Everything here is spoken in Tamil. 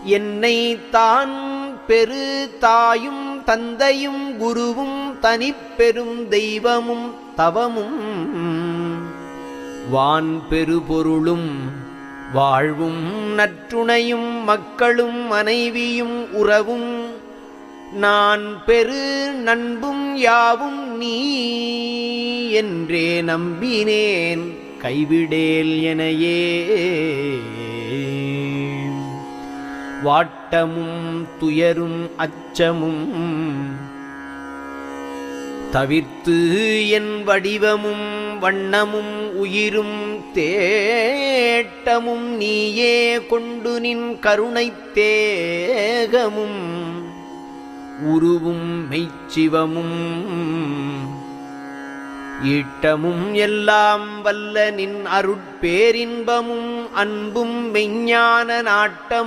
என்னை தான் பெரு தாயும் தந்தையும் குருவும் தனிப்பெரும் தெய்வமும் தவமும் வான் பெருபொருளும் வாழ்வும் நற்றுணையும் மக்களும் மனைவியும் உறவும் நான் பெரு நண்பும் யாவும் நீ என்றே நம்பினேன் கைவிடேல் எனையே. வாட்டமும் துயரும் அச்சமும் தவிர்த்து என் வடிவமும் வண்ணமும் உயிரும் தேட்டமும் நீயே கொண்டு நின் கருணைத் தேகமும் உருவும் மெய்ச்சிவமும் ஈட்டமும் எல்லாம் வல்ல நின் அருட்பேரின்பமும் அன்பும் மெய்ஞான நாட்டமும்